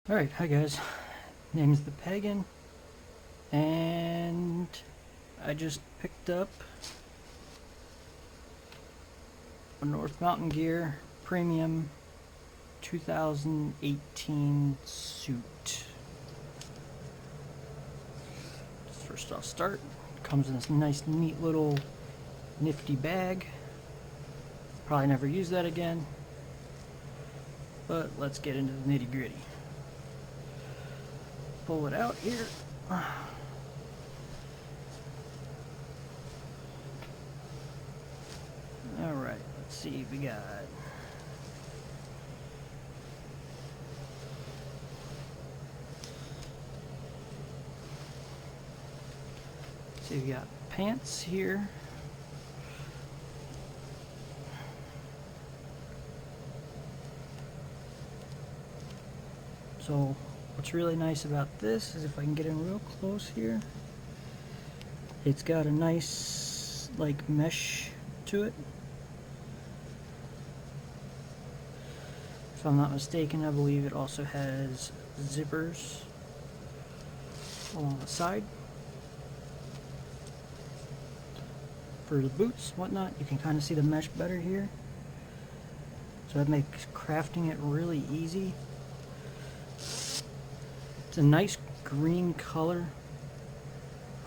Alright, hi guys. Name is the Pagan, and I just picked up a North Mountain Gear Premium 2018 suit. First I'll start. It comes in this nice neat little nifty bag. Probably never use that again, but let's get into the nitty gritty. Pull it out here. Alright, let's see what we got. So you got pants here. So what's really nice about this is if I can get in real close here, it's got a nice like mesh to it. If I'm not mistaken, I believe it also has zippers along the side for the boots, whatnot. You can kind of see the mesh better here, so that makes crafting it really easy. It's a nice green color.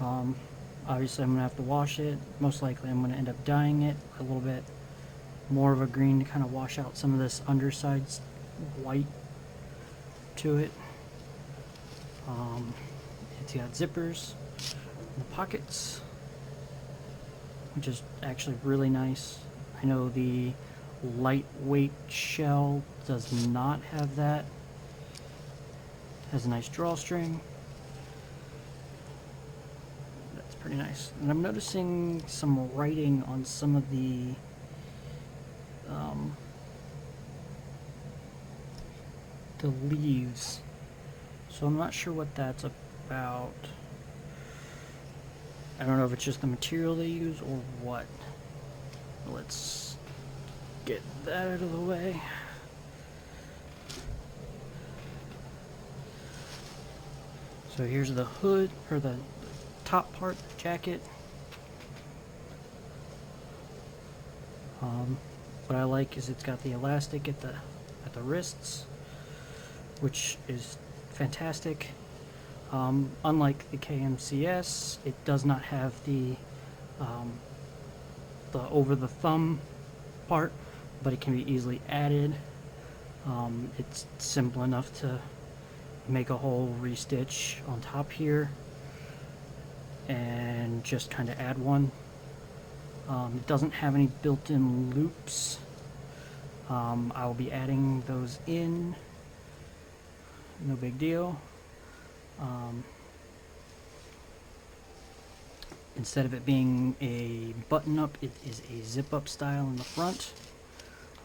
Obviously I'm gonna have to wash it. Most likely I'm gonna end up dyeing it a little bit more of a green to kind of wash out some of this underside's white to it. It's got zippers in the pockets, which is actually really nice. I know the lightweight shell does not have that. Has a nice drawstring. That's pretty nice. And I'm noticing some writing on some of the leaves, so I'm not sure what that's about. I don't know if it's just the material they use or what. Let's get that out of the way. So here's the hood, or the top part, the jacket. What I like is it's got the elastic at the wrists, which is fantastic. Unlike the KMCS, it does not have the over the thumb part, but it can be easily added. It's simple enough to make a whole restitch on top here and just kind of add one. It doesn't have any built-in loops. I will be adding those in. No big deal. Instead of it being a button-up, it is a zip-up style in the front.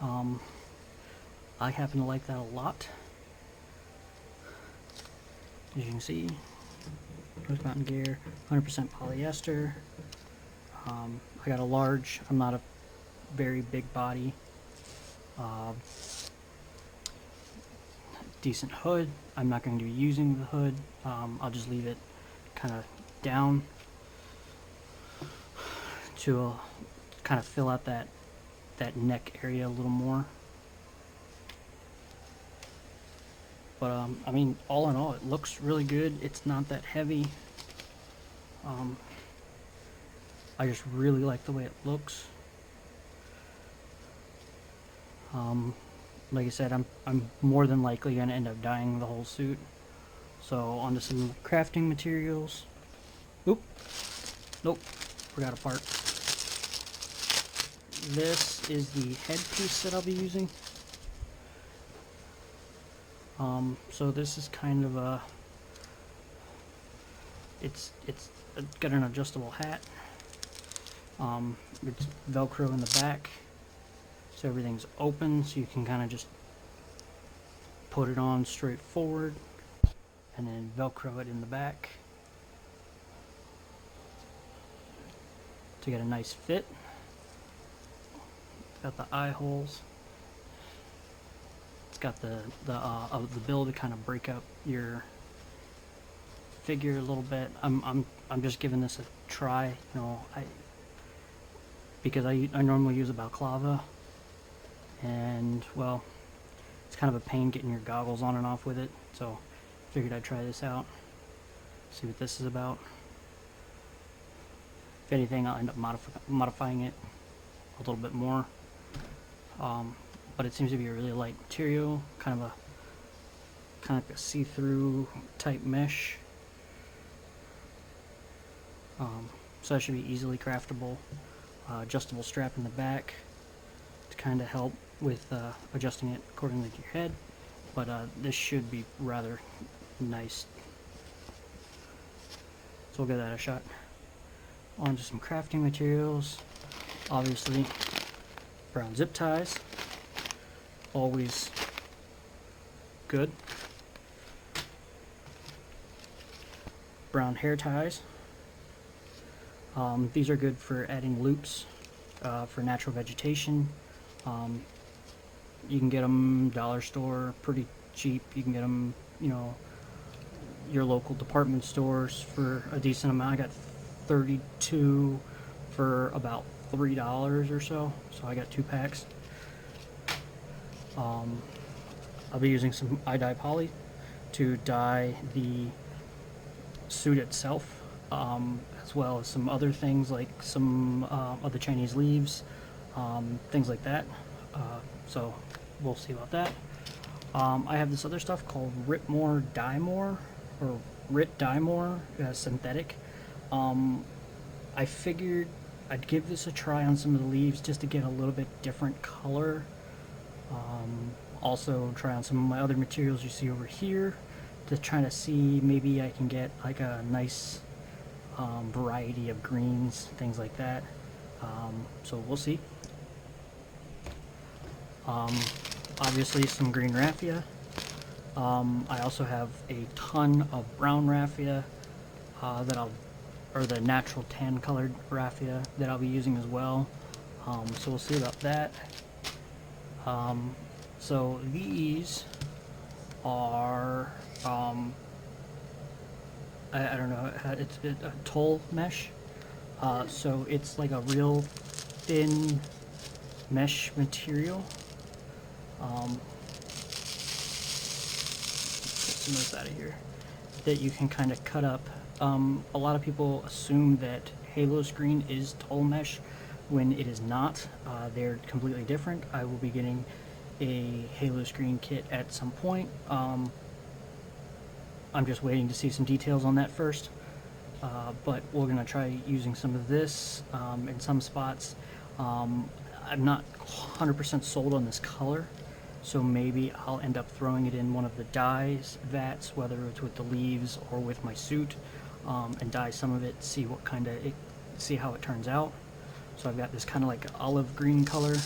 I happen to like that a lot. As you can see, North Mountain Gear, 100% polyester. I got a large. I'm not a very big body. Decent hood. I'm not going to be using the hood. I'll just leave it kind of down to kind of fill out that neck area a little more. But I mean, all in all, it looks really good. It's not that heavy. I just really like the way it looks. Like I said, I'm more than likely going to end up dyeing the whole suit. So onto some crafting materials. Oop. Nope. Forgot a part. This is the headpiece that I'll be using. So this is kind of a, it's got an adjustable hat. It's Velcro in the back, so everything's open, so you can kind of just put it on straight forward and then Velcro it in the back to get a nice fit. Got the eye holes. It's got the bill to kind of break up your figure a little bit. I'm just giving this a try. You know, because I normally use a balaclava, and well, it's kind of a pain getting your goggles on and off with it. So figured I'd try this out, see what this is about. If anything, I'll end up modifying it a little bit more. But it seems to be a really light material, kind of like a see-through type mesh. So that should be easily craftable. Adjustable strap in the back to kind of help with adjusting it accordingly to your head. But this should be rather nice. So we'll give that a shot. On to some crafting materials. Obviously, brown zip ties. Always good. Brown hair ties. These are good for adding loops for natural vegetation. You can get them dollar store, pretty cheap. You can get them, you know, your local department stores for a decent amount. I got 32 for about $3 or so. So I got 2 packs. I'll be using some iDye poly to dye the suit itself, as well as some other things like some of the Chinese leaves, things like that. So we'll see about that. I have this other stuff called Rip More Dye More, or Rit Dye More, synthetic. I figured I'd give this a try on some of the leaves just to get a little bit different color. Also try on some of my other materials you see over here to try to see maybe I can get like a nice variety of greens, things like that. So we'll see. Obviously some green raffia. I also have a ton of brown raffia or the natural tan colored raffia that I'll be using as well. So we'll see about that. So these are, I don't know, it's a toll mesh. So it's like a real thin mesh material. Get some of this out of here. That you can kind of cut up. A lot of people assume that Halo Screen is toll mesh when it is not. They're completely different. I will be getting a Halo Screen kit at some point. I'm just waiting to see some details on that first. But we're going to try using some of this in some spots. I'm not 100% sold on this color, so maybe I'll end up throwing it in one of the dyes vats, whether it's with the leaves or with my suit, and dye some of it, see how it turns out. So I've got this kind of like olive green color,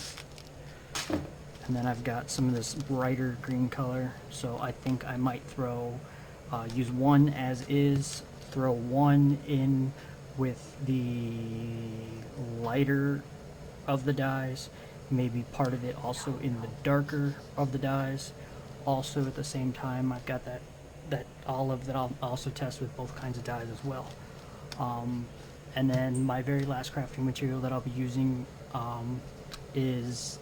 and then I've got some of this brighter green color. So I think I might use one as is, throw one in with the lighter of the dyes, maybe part of it also in the darker of the dyes. Also at the same time, I've got that olive that I'll also test with both kinds of dyes as well. And then my very last crafting material that I'll be using is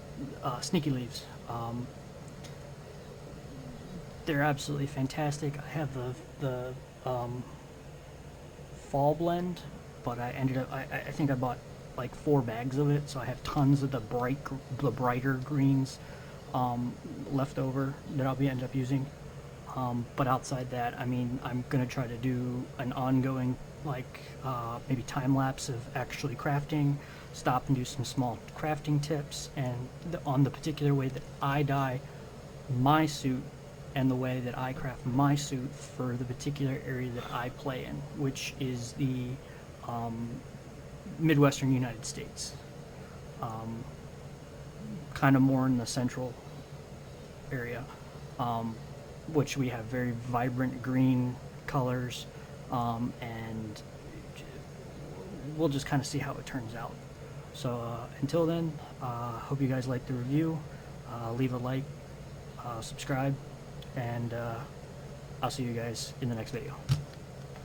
sneaky leaves. They're absolutely fantastic. I have the fall blend, but I think I bought like 4 bags of it, so I have tons of the brighter greens left over that I'll end up using. But outside that, I mean, I'm gonna try to do an ongoing, like maybe time lapse of actually crafting, stop and do some small crafting tips, and on the particular way that I dye my suit and the way that I craft my suit for the particular area that I play in, which is the Midwestern United States, kind of more in the central area, which we have very vibrant green colors, and we'll just kind of see how it turns out. So until then, hope you guys like the review. Leave a like, subscribe, and I'll see you guys in the next video.